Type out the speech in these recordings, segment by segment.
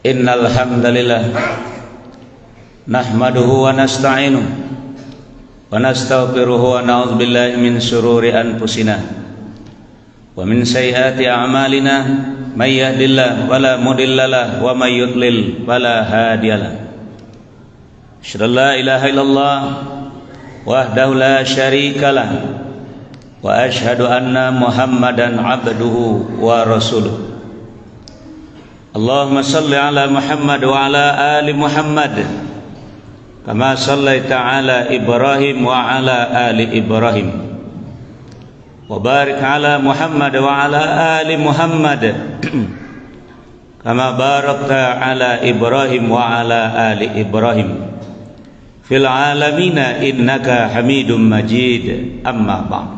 Innal hamdalillah nahmaduhu wa nasta'inuhu wa nastaghfiruhu wa na'udzu billahi min shururi anfusina wa min sayyiati a'malina may yahdihillahu fala mudilla lahu wa may yudlil fala hadiyalah. Asyhadu an la ilaha illallah wahdahu la syarikalah wa asyhadu anna Muhammadan abduhu wa rasuluh. Allahumma salli ala Muhammad wa ala ali Muhammad kama sallaita ala Ibrahim wa ala ali Ibrahim wa barik ala Muhammad wa ala ali Muhammad kama barakta ala Ibrahim wa ala ali Ibrahim fil alamina innaka Hamidum Majid. Amma ba'd.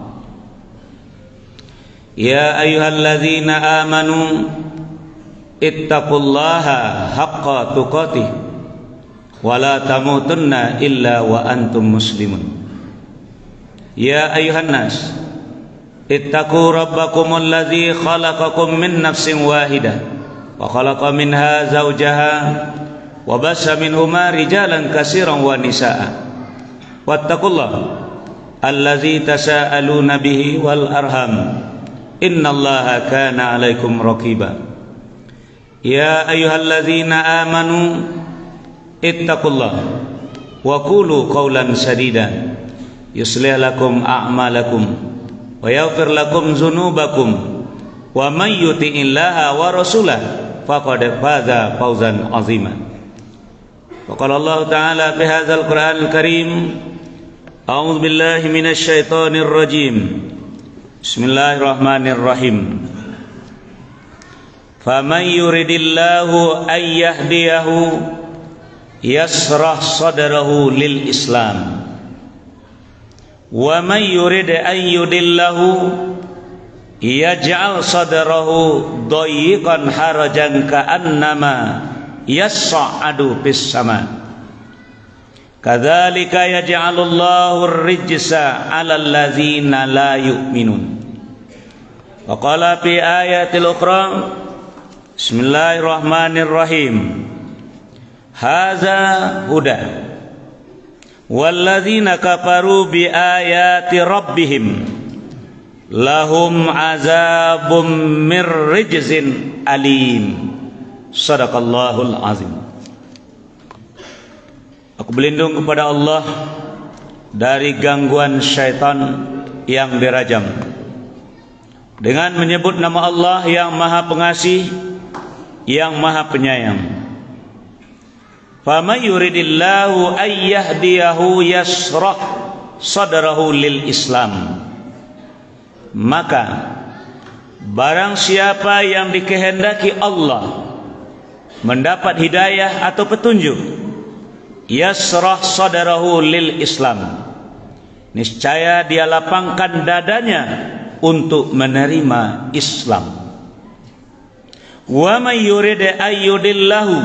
Ya ayyuhalladzina amanu ittaqullaha haqqa tuqatih wa la tamutunna illa wa antum muslimun. Ya ayuhan nas ittaqu rabbakumul ladzi khalaqakum min nafsin wahidah wa khalaqa minha zawjaha wa bassa minhuma rijalan katsiran wa nisaa wattaqullaha allazi tasaaluna bihi wal arham innallaha kana 'alaikum raqiba. Ya ayyuhalladzina amanu ittaqullaha wa qulu qawlan sadida yuslih lakum a'malakum wa yaghfir lakum dzunubakum wa may yuti'illaha wa rasulahu faqad faza fawzan 'azima. Wa qala Allah ta'ala fi hadzal Qur'anil Karim a'udzu billahi minasy syaithanir rajim. Bismillahirrahmanirrahim. Faman yuridillahu ay yahdiyahu yasrah sadrahu lil Islam wa man yurid ay yudillahu yaj'al sadrahu dayiqan harajan ka'annama yas'adu fis sama kadzalika yaj'alullahu ar-rijsa 'alal ladzina la yu'minun. Wa qala fi ayatil ukhra Bismillahirrahmanirrahim. Hadza huda walladzina kafaru bi ayati rabbihim lahum azabum mir rijzin alim. Shadaqallahul azim. Aku berlindung kepada Allah dari gangguan syaitan yang dirajam dengan menyebut nama Allah yang Maha Pengasih, yang Maha Penyayang. Faman yuridillahu ay yahdiyahu yasrah sadrahu lil Islam. Maka barang siapa yang dikehendaki Allah mendapat hidayah atau petunjuk, yasrah sadrahu lil Islam, niscaya dia lapangkan dadanya untuk menerima Islam. Wa may yurid ayyudillahu,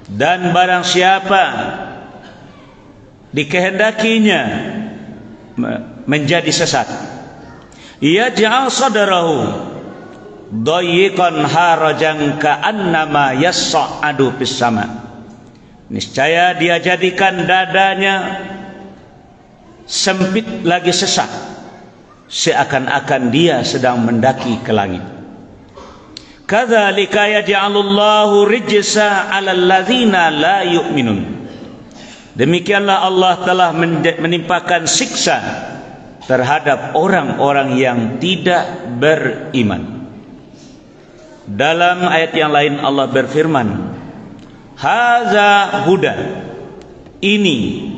dan barang siapa dikehendakinya menjadi sesat, yaj'al sadrahu dayiqan harajan ka'annama yas'adu fis sama, niscaya dia jadikan dadanya sempit lagi sesak, seakan-akan dia sedang mendaki ke langit. Kadzalika yaj'alullahu rijsa 'alal ladzina la yu'minun. Demikianlah Allah telah menimpakan siksa terhadap orang-orang yang tidak beriman. Dalam ayat yang lain Allah berfirman, hadza huda, ini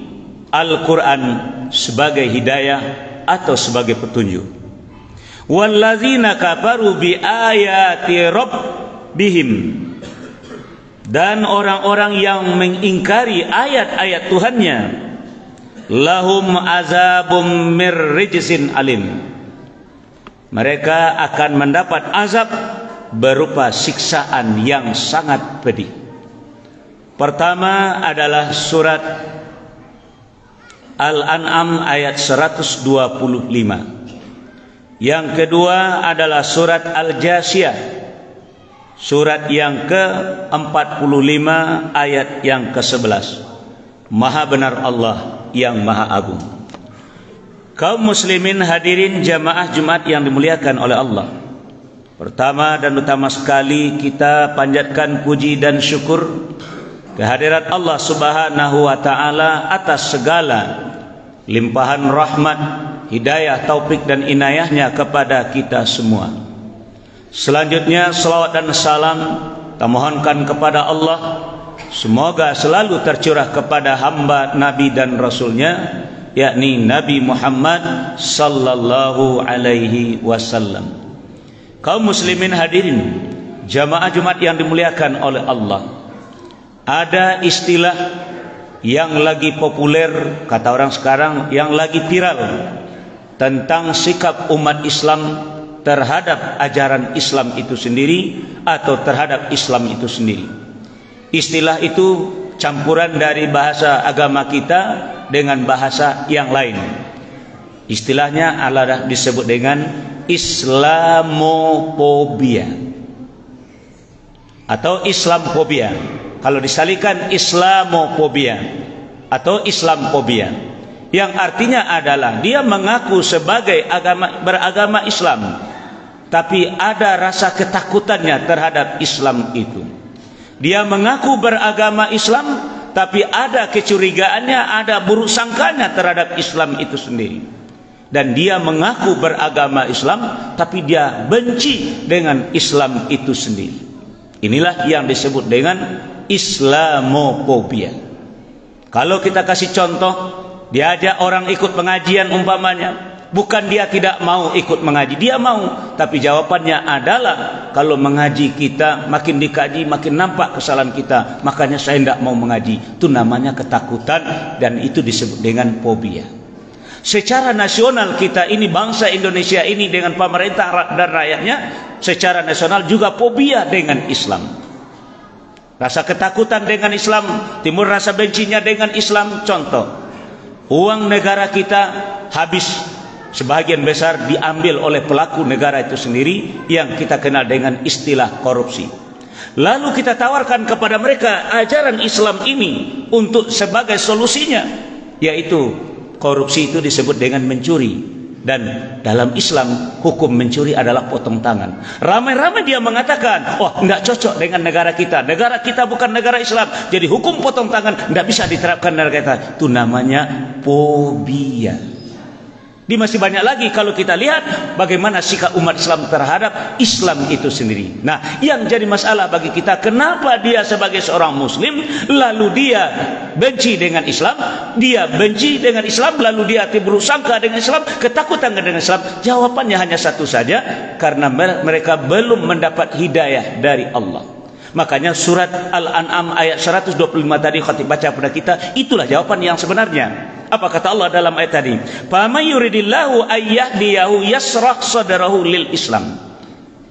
Al-Quran sebagai hidayah atau sebagai petunjuk. Walladzina kafaru bi ayati rabbihim, dan orang-orang yang mengingkari ayat-ayat Tuhannya, lahum azabum mir rijzin alim, mereka akan mendapat azab berupa siksaan yang sangat pedih. Pertama adalah surat Al-An'am ayat 125. Yang kedua adalah surat Al-Jasiyah Surat yang ke-45 ayat yang ke-11. Maha benar Allah yang Maha Agung. Kaum muslimin hadirin jamaah Jumat yang dimuliakan oleh Allah. Pertama dan utama sekali kita panjatkan puji dan syukur kehadirat Allah Subhanahu wa taala atas segala limpahan rahmat, hidayah, taufik dan inayahnya kepada kita semua. Selanjutnya salawat dan salam kita mohonkan kepada Allah, semoga selalu tercurah kepada hamba Nabi dan Rasulnya, yakni Nabi Muhammad sallallahu alaihi wasallam. Kaum muslimin hadirin jamaah Jumat yang dimuliakan oleh Allah, ada istilah yang lagi populer, kata orang sekarang, yang lagi viral tentang sikap umat Islam terhadap ajaran Islam itu sendiri atau terhadap Islam itu sendiri. Istilah itu campuran dari bahasa agama kita dengan bahasa yang lain. Istilahnya adalah disebut dengan Islamofobia atau Islamfobia. Kalau disalikan Islamofobia atau Islamfobia, yang artinya adalah dia mengaku sebagai beragama Islam, tapi ada rasa ketakutannya terhadap Islam itu. Dia mengaku beragama Islam, tapi ada kecurigaannya, ada buruk sangkanya terhadap Islam itu sendiri. Dan dia mengaku beragama Islam, tapi dia benci dengan Islam itu sendiri. Inilah yang disebut dengan Islamofobia. Kalau kita kasih contoh, diajak orang ikut pengajian umpamanya, bukan dia tidak mau ikut mengaji, dia mau, tapi jawabannya adalah kalau mengaji kita makin dikaji makin nampak kesalahan kita, makanya saya tidak mau mengaji. Itu namanya ketakutan dan itu disebut dengan fobia. Secara nasional kita ini, bangsa Indonesia ini dengan pemerintah dan rakyatnya secara nasional juga fobia dengan Islam. Rasa ketakutan dengan Islam, timbul rasa bencinya dengan Islam. Contoh, uang negara kita habis, sebagian besar diambil oleh pelaku negara itu sendiri yang kita kenal dengan istilah korupsi. Lalu kita tawarkan kepada mereka ajaran Islam ini untuk sebagai solusinya, yaitu korupsi itu disebut dengan mencuri. Dan dalam Islam hukum mencuri adalah potong tangan. Ramai-ramai dia mengatakan, oh tidak cocok dengan negara kita. Negara kita bukan negara Islam, jadi hukum potong tangan tidak bisa diterapkan negara kita. Itu namanya fobia. Di masih banyak lagi kalau kita lihat bagaimana sikap umat Islam terhadap Islam itu sendiri. Nah, yang jadi masalah bagi kita, kenapa dia sebagai seorang muslim lalu dia benci dengan Islam, lalu dia bersangka dengan Islam, ketakutan dengan Islam? Jawabannya hanya satu saja, karena mereka belum mendapat hidayah dari Allah. Makanya surat Al-An'am ayat 125 tadi khatib baca pada kita, itulah jawaban yang sebenarnya. Apa kata Allah dalam ayat tadi? "Faman yuridillahu ayyahdiyahu yasrah sadrahu lil Islam."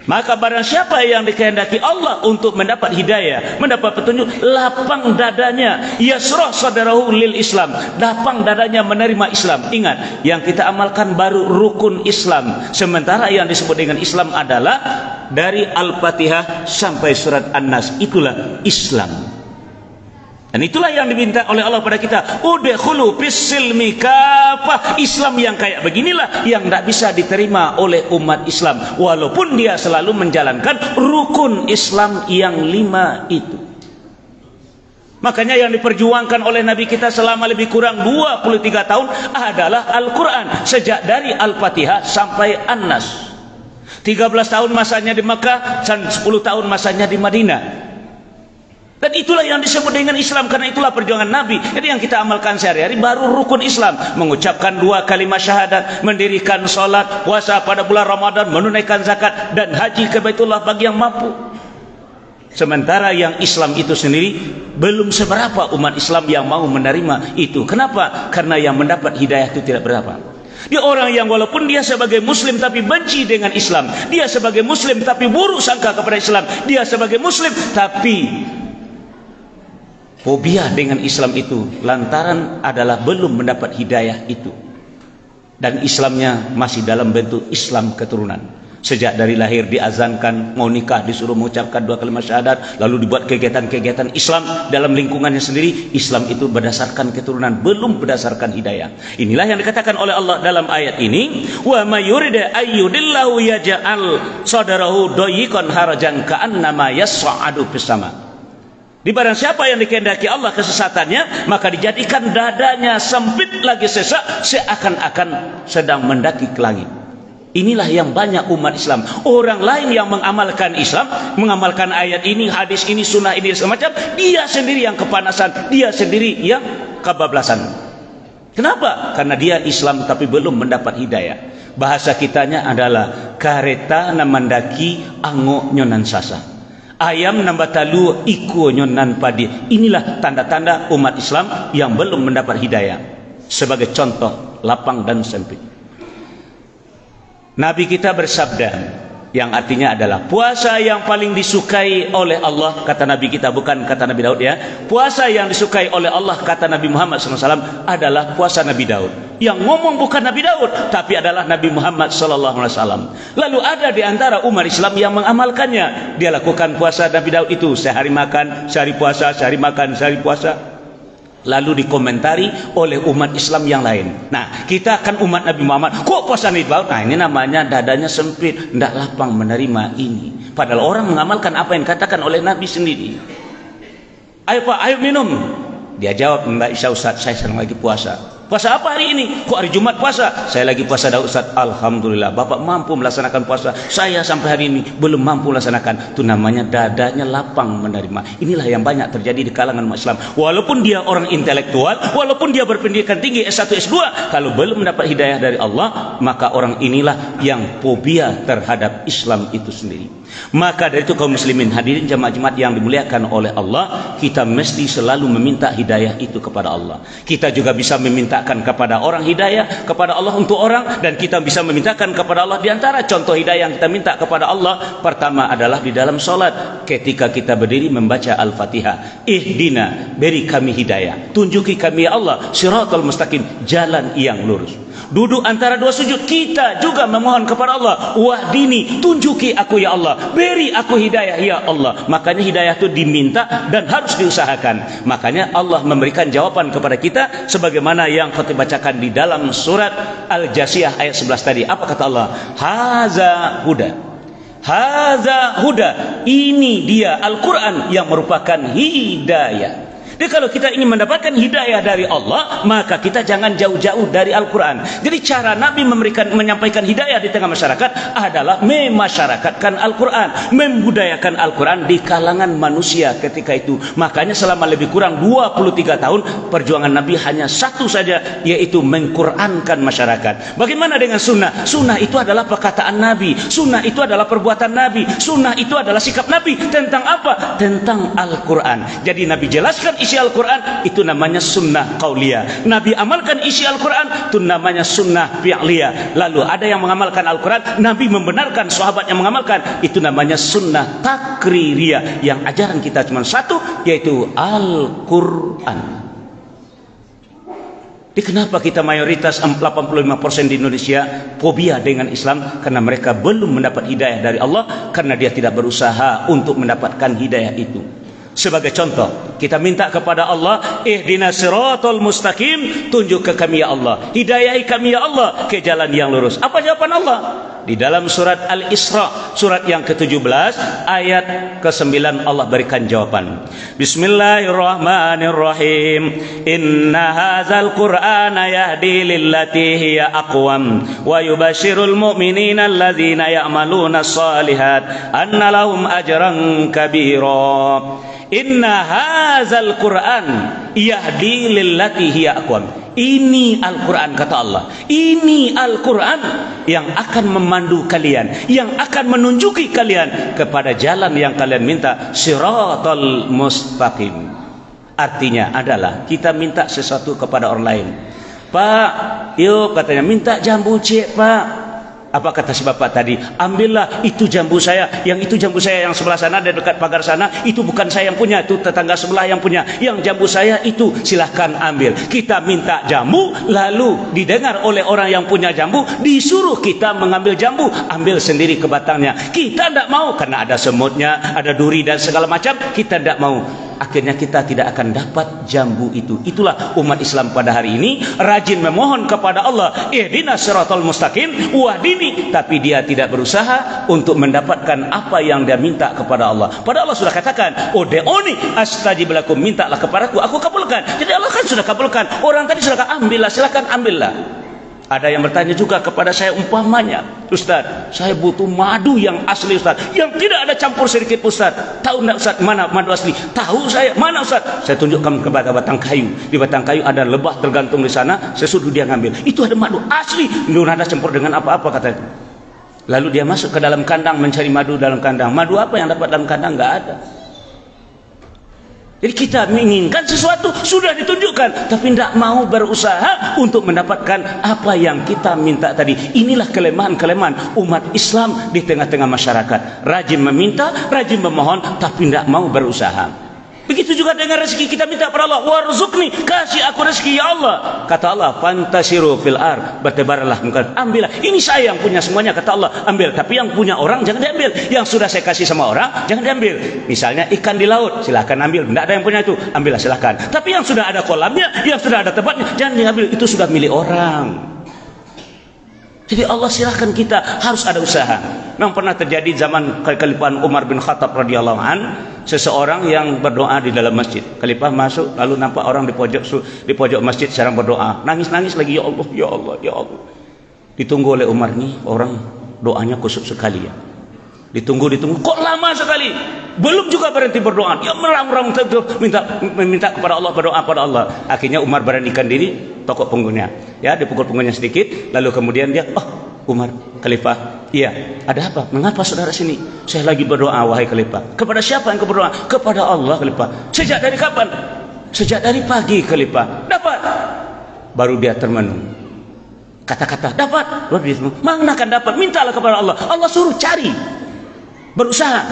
Maka barang siapa yang dikehendaki Allah untuk mendapat hidayah, mendapat petunjuk, lapang dadanya, yasrah sadrahu lil Islam, lapang dadanya menerima Islam. Ingat, yang kita amalkan baru rukun Islam, sementara yang disebut dengan Islam adalah dari Al-Fatihah sampai surat An-Nas. Itulah Islam. Dan itulah yang diminta oleh Allah pada kita. Udkhulu fis-silmi kafah. Islam yang kayak beginilah yang tidak bisa diterima oleh umat Islam, walaupun dia selalu menjalankan rukun Islam yang 5 itu. Makanya yang diperjuangkan oleh Nabi kita selama lebih kurang 23 tahun adalah Al-Quran, sejak dari Al-Fatihah sampai An-Nas. 13 tahun masanya di Makkah dan 10 tahun masanya di Madinah. Dan itulah yang disebut dengan Islam, karena itulah perjuangan Nabi. Jadi yang kita amalkan sehari-hari baru rukun Islam. Mengucapkan 2 kalimat syahadat, mendirikan sholat, puasa pada bulan Ramadan, menunaikan zakat, dan haji ke Baitullah bagi yang mampu. Sementara yang Islam itu sendiri belum seberapa umat Islam yang mau menerima itu. Kenapa? Karena yang mendapat hidayah itu tidak berapa. Dia orang yang walaupun dia sebagai muslim tapi benci dengan Islam. Dia sebagai muslim tapi buruk sangka kepada Islam. Dia sebagai muslim tapi fobia dengan Islam itu lantaran adalah belum mendapat hidayah itu. Dan Islamnya masih dalam bentuk Islam keturunan. Sejak dari lahir diazankan, mau nikah disuruh mengucapkan 2 kalimat syahadat, lalu dibuat kegiatan-kegiatan Islam dalam lingkungannya sendiri. Islam itu berdasarkan keturunan, belum berdasarkan hidayah. Inilah yang dikatakan oleh Allah dalam ayat ini, wa may yurid ayyudillahu yaj'al sadrahu dayyqan harajan ka'annama yas'adu fis sama. Di barang siapa yang dikehendaki Allah kesesatannya, maka dijadikan dadanya sempit lagi sesak, seakan-akan sedang mendaki ke langit. Inilah yang banyak umat Islam. Orang lain yang mengamalkan Islam, mengamalkan ayat ini, hadis ini, sunnah ini, semacam, dia sendiri yang kepanasan, dia sendiri yang kebablasan. Kenapa? Karena dia Islam tapi belum mendapat hidayah. Bahasa kitanya adalah kareta namandaki ango nyonan sasa, ayam nambatalu iku nyonan padi. Inilah tanda-tanda umat Islam yang belum mendapat hidayah. Sebagai contoh, lapang dan sempit. Nabi kita bersabda, yang artinya adalah puasa yang paling disukai oleh Allah, kata Nabi kita, bukan kata Nabi Daud ya. Puasa yang disukai oleh Allah, kata Nabi Muhammad SAW, adalah puasa Nabi Daud. Yang ngomong bukan Nabi Daud, tapi adalah Nabi Muhammad SAW. Lalu ada di antara umat Islam yang mengamalkannya. Dia lakukan puasa Nabi Daud itu, sehari makan, sehari puasa, sehari makan, sehari puasa. Lalu dikomentari oleh umat Islam yang lain. Nah, kita kan umat Nabi Muhammad, kok puasa Nabi Daud? Nah, ini namanya dadanya sempit, tidak lapang menerima ini. Padahal orang mengamalkan apa yang dikatakan oleh Nabi sendiri. Ayo Pak, ayo minum. Dia jawab, enggak bisa Ustaz, saya sedang lagi puasa. Puasa apa hari ini? Kok hari Jumat puasa? Saya lagi puasa dah Ustaz. Alhamdulillah, Bapak mampu melaksanakan puasa. Saya sampai hari ini belum mampu melaksanakan. Itu namanya dadanya lapang menerima. Inilah yang banyak terjadi di kalangan umat Islam. Walaupun dia orang intelektual, walaupun dia berpendidikan tinggi S1, S2, kalau belum mendapat hidayah dari Allah, maka orang inilah yang fobia terhadap Islam itu sendiri. Maka dari itu kaum muslimin, hadirin jemaah-jemaah yang dimuliakan oleh Allah, kita mesti selalu meminta hidayah itu kepada Allah. Kita juga bisa meminta kepada orang hidayah kepada Allah untuk orang, dan kita bisa memintakan kepada Allah. Di antara contoh hidayah yang kita minta kepada Allah, pertama adalah di dalam solat, ketika kita berdiri membaca Al-Fatihah. Ihdina, beri kami hidayah, tunjuki kami ya Allah siratal mustaqim, jalan yang lurus. Duduk antara dua sujud, kita juga memohon kepada Allah, wahdini, tunjuki aku ya Allah, beri aku hidayah ya Allah. Makanya hidayah itu diminta dan harus diusahakan. Makanya Allah memberikan jawaban kepada kita sebagaimana yang kita bacakan di dalam surat Al-Jasiyah ayat 11 tadi. Apa kata Allah? Haza huda, haza huda, ini dia Al-Quran yang merupakan hidayah. Jadi kalau kita ingin mendapatkan hidayah dari Allah, maka kita jangan jauh-jauh dari Al-Quran. Jadi cara Nabi menyampaikan hidayah di tengah masyarakat adalah memasyarakatkan Al-Quran, membudayakan Al-Quran di kalangan manusia ketika itu. Makanya selama lebih kurang 23 tahun perjuangan Nabi hanya satu saja, yaitu mengqurankan masyarakat. Bagaimana dengan sunnah? Sunnah itu adalah perkataan Nabi, sunnah itu adalah perbuatan Nabi, sunnah itu adalah sikap Nabi. Tentang apa? Tentang Al-Quran. Jadi Nabi jelaskan isi Al-Quran, itu namanya sunnah qauliyah. Nabi amalkan isi Al-Quran, itu namanya sunnah fi'liyah. Lalu ada yang mengamalkan Al-Quran, Nabi membenarkan sahabat yang mengamalkan, itu namanya sunnah takririyah. Yang ajaran kita cuma satu, yaitu Al-Quran. Jadi kenapa kita mayoritas 85% di Indonesia fobia dengan Islam? Karena mereka belum mendapat hidayah dari Allah, karena dia tidak berusaha untuk mendapatkan hidayah itu. Sebagai contoh, kita minta kepada Allah, ihdinas siratal mustaqim, tunjuk ke kami ya Allah, hidayahi kami ya Allah ke jalan yang lurus. Apa jawaban Allah? Di dalam surat Al-Isra, surat yang ke-17, ayat ke-9, Allah berikan jawaban. Bismillahirrahmanirrahim. Inna hadzal qur'ana yahdi lillati hiya aqwam wa yubashshirul mu'minina alladzina ya'maluna shalihat anna lahum ajran kabira. Inna hadzal Qur'an yahdi lillati hiya aqwam. Ini Al-Quran, kata Allah. Ini Al-Quran yang akan memandu kalian, yang akan menunjuki kalian kepada jalan yang kalian minta, siratal mustaqim. Artinya adalah kita minta sesuatu kepada orang lain. Pak, yuk katanya minta jambu cek Pak. Apa kata si bapak tadi? Ambillah itu jambu saya, yang itu jambu saya yang sebelah sana, dekat pagar sana, itu bukan saya yang punya, itu tetangga sebelah yang punya. Yang jambu saya itu silahkan ambil. Kita minta jambu, lalu didengar oleh orang yang punya jambu, disuruh kita mengambil jambu, ambil sendiri ke batangnya. Kita tidak mau karena ada semutnya, ada duri dan segala macam, kita tidak mau. Akhirnya kita tidak akan dapat jambu itu. Itulah umat Islam pada hari ini, rajin memohon kepada Allah, ihdinas siratal mustaqim wahdini, tapi dia tidak berusaha untuk mendapatkan apa yang dia minta kepada Allah. Padahal Allah sudah katakan, ud'uni astajib lakum, mintalah kepadaku, aku kabulkan. Jadi Allah kan sudah kabulkan. Orang tadi silakan ambillah, silakan ambillah. Ada yang bertanya juga kepada saya, umpamanya, Ustaz, saya butuh madu yang asli Ustaz, yang tidak ada campur sedikit Ustaz. Tahu enggak Ustaz mana madu asli? Tahu saya. Mana Ustaz? Saya tunjukkan kepada batang kayu. Di batang kayu ada lebah tergantung di sana. Saya suruh dia ngambil. Itu ada madu asli. Belum ada campur dengan apa-apa katanya. Lalu dia masuk ke dalam kandang mencari madu dalam kandang. Madu apa yang dapat dalam kandang? Enggak ada. Jadi kita menginginkan sesuatu sudah ditunjukkan, tapi tidak mau berusaha untuk mendapatkan apa yang kita minta tadi. Inilah kelemahan-kelemahan umat Islam di tengah-tengah masyarakat. Rajin meminta, rajin memohon, tapi tidak mau berusaha. Begitu juga dengan rezeki, kita minta kepada Allah, warzuqni, kasih aku rezeki ya Allah. Kata Allah, fantasiru fil ar, bertebarlah, ambillah. Ini saya yang punya semuanya, kata Allah, ambil. Tapi yang punya orang jangan diambil. Yang sudah saya kasih sama orang jangan diambil. Misalnya ikan di laut, silahkan ambil. Tidak ada yang punya itu, ambillah silahkan. Tapi yang sudah ada kolamnya, yang sudah ada tempatnya, jangan diambil. Itu sudah milik orang. Jadi Allah silahkan, kita harus ada usaha. Memang pernah terjadi zaman kekhalifahan Umar bin Khattab radhiyallahu an, seseorang yang berdoa di dalam masjid. Khalifah masuk, lalu nampak orang di pojok masjid sedang berdoa, nangis-nangis lagi, ya Allah, ya Allah, ya Allah. Ditunggu oleh Umar nih, orang doanya kusuk sekali ya. Ditunggu, kok lama sekali, belum juga berhenti berdoa. Dia merang-rang minta kepada Allah, berdoa pada Allah. Akhirnya Umar beranikan diri, tokok punggungnya, ya, dipukul punggungnya sedikit, lalu kemudian dia, Umar, Khalifah, iya, ada apa? Mengapa saudara sini? Saya lagi berdoa, wahai Khalifah. Kepada siapa yang berdoa? Kepada Allah, Khalifah. Sejak dari kapan? Sejak dari pagi, Khalifah. Dapat? Baru dia termenung. Kata-kata dapat, baru dia termenung. Mana akan dapat? Mintalah kepada Allah. Allah suruh cari, berusaha.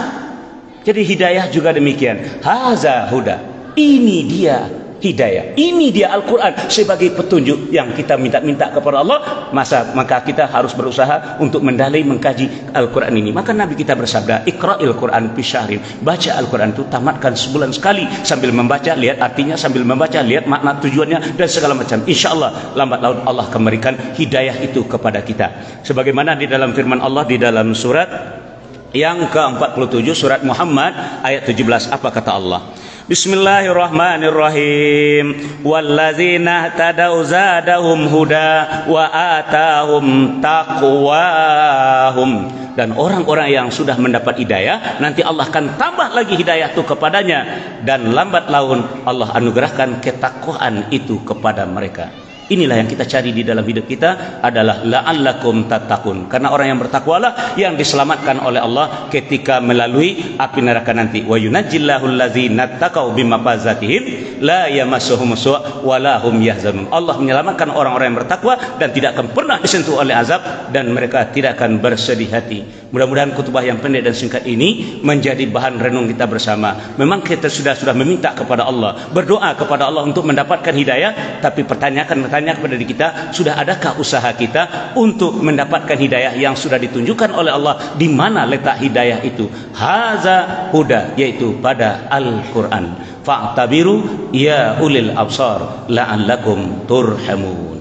Jadi hidayah juga demikian. Haza huda, ini dia hidayah, ini dia Al-Quran sebagai petunjuk yang kita minta kepada Allah. Maka kita harus berusaha untuk mendalai, mengkaji Al-Quran ini. Maka Nabi kita bersabda, Iqra'il Quran fi syahrin, baca Al-Quran itu tamatkan sebulan sekali, sambil membaca, lihat artinya, sambil membaca, lihat makna tujuannya dan segala macam. InsyaAllah lambat laun Allah akan memberikan hidayah itu kepada kita. Sebagaimana di dalam firman Allah di dalam surat yang ke-47, surat Muhammad ayat 17, apa kata Allah? Bismillahirrahmanirrahim. Wallazina tadau zadahum huda wa atahum taqwahum. Dan orang-orang yang sudah mendapat hidayah, nanti Allah akan tambah lagi hidayah itu kepadanya, dan lambat laun Allah anugerahkan ketakwaan itu kepada mereka. Inilah yang kita cari di dalam hidup kita, adalah la'allakum tattaqun. Karena orang yang bertakwalah yang diselamatkan oleh Allah ketika melalui api neraka nanti. Wa yunajjillahu allazina taqaw bimafazatihim la yamassuhum su' wa la hum yahzanun. Allah menyelamatkan orang-orang yang bertakwa dan tidak akan pernah disentuh oleh azab, dan mereka tidak akan bersedih hati. Mudah-mudahan khutbah yang pendek dan singkat ini menjadi bahan renung kita bersama. Memang kita sudah meminta kepada Allah, berdoa kepada Allah untuk mendapatkan hidayah, tapi tanya kepada diri kita, sudah adakah usaha kita untuk mendapatkan hidayah yang sudah ditunjukkan oleh Allah? Di mana letak hidayah itu? Haza huda, yaitu pada Al-Quran. Fa'tabiru ya ulil absar la'allakum turhamun.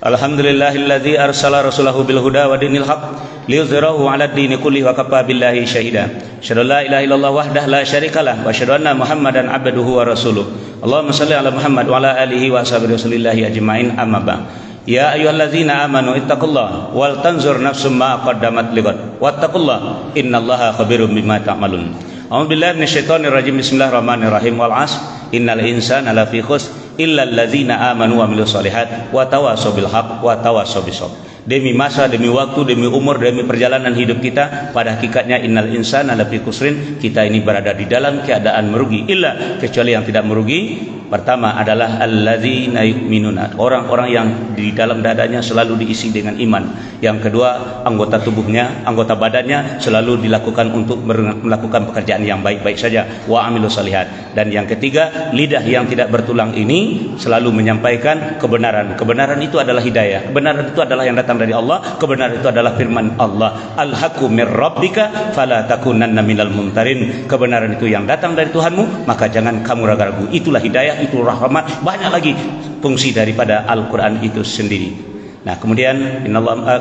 Alhamdulillahilladzi arsala rasulahu bil huda wa dinil haq liyuzhirahu 'ala ad-dini kullihi wa kafa billahi shahida. Asyhadu la ilaha illallah wahdahu la syarikalah wa asyhadu anna Muhammadan 'abduhu wa rasuluh. Allahumma shalli 'ala Muhammad wa 'ala alihi wa ashabihi rasulillahi ajma'in, amma ba'd. Ya ayyuhalladzina amanu ittaqullaha wal tanzur nafsum ma qaddamat lighad wattaqullaha innallaha khabirum bima ta'malun. A'udzu billahi minasyaitonir rajim. Bismillahirrahmanirrahim. Wal 'ashr innal insana lafi khusr illal ladzina amanu wa amilus solihat wa tawassaw bil haqq wa tawassaw bis sabr. demi masa, demi waktu, demi umur, demi perjalanan hidup kita. Pada hakikatnya innal insana lafi khusrin, kita ini berada di dalam keadaan merugi, illa kecuali yang tidak merugi. Pertama adalah alladzina yu'minuna, orang-orang yang di dalam dadanya selalu diisi dengan iman. Yang kedua, anggota tubuhnya, anggota badannya selalu dilakukan untuk melakukan pekerjaan yang baik-baik saja, wa amilus salihat. Dan yang ketiga, lidah yang tidak bertulang ini selalu menyampaikan kebenaran. Kebenaran itu adalah hidayah. Kebenaran itu adalah yang datang dari Allah. Kebenaran itu adalah firman Allah, al-haqqu mir rabbika fala takunanna minal mumtarin. Kebenaran itu yang datang dari Tuhanmu, maka jangan kamu ragu-ragu. Itulah hidayah, itu rahmat. Banyak lagi fungsi daripada Al-Quran itu sendiri. Nah, kemudian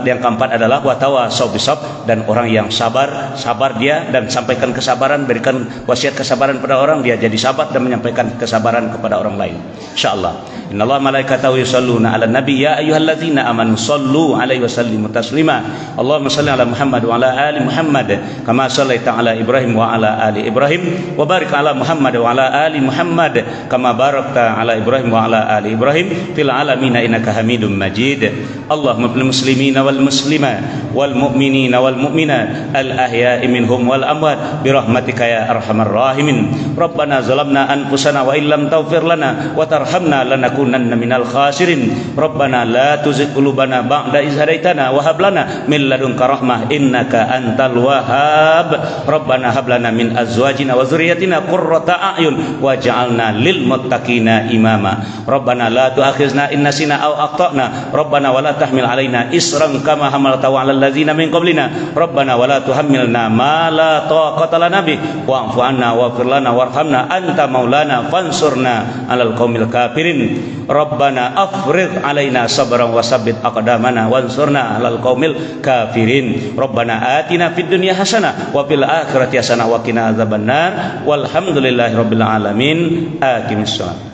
yang keempat adalah watawasau bisabr, dan orang yang sabar dia dan sampaikan kesabaran, berikan wasiat kesabaran pada orang, dia jadi sabar dan menyampaikan kesabaran kepada orang lain. Insyaallah. Innallaha malaikatahu yusholluna 'alan nabi ya ayyuhalladzina amanu shollu 'alaihi wasallimu taslima. Allahumma shalli 'ala Muhammad wa 'ala ali Muhammad kama shallaita 'ala Ibrahim wa 'ala ali Ibrahim wa barik 'ala Muhammad wa 'ala ali Muhammad kama barakta 'ala Ibrahim wa 'ala ali Ibrahim fil 'alamin innaka Hamidum Majid. Allahumma bil muslimina wal muslimat wal mu'minina wal mu'minat al ahya'i minhum wal amwat bi rahmatika ya arhamar rahimin. Rabbana zalamna anfusana wa illam taghfir lana wa tarhamna lanakunanna minal khasirin. Rabbana la tuzigh qulubana ba'da idh hadaitana wa hab lana min ladunka rahmah innaka antal wahhab. Rabbana hab lana min azwajina wa dzurriyyatina qurrata a'yun waj'alna lil muttaqina imama. Rabbana la tu'akhizna in nasina aw akhtana. Rabbana wa la tahmil alaina isran kama hamaltahu 'alal ladzina min qablina. Rabbana wa la tuhammilna ma la taqata lana bih wa'fu 'anna waghfir lana warhamna anta maulana fansurna 'alal qaumil kafirin. Rabbana afrigh 'alaina sabran wa sabbit aqdamana wansurna 'alal qaumil kafirin. Rabbana atina fid dunya hasanah wa fil akhirati hasanah wa qina adzabannar. Walhamdulillahirabbil alamin. Aqimissalam.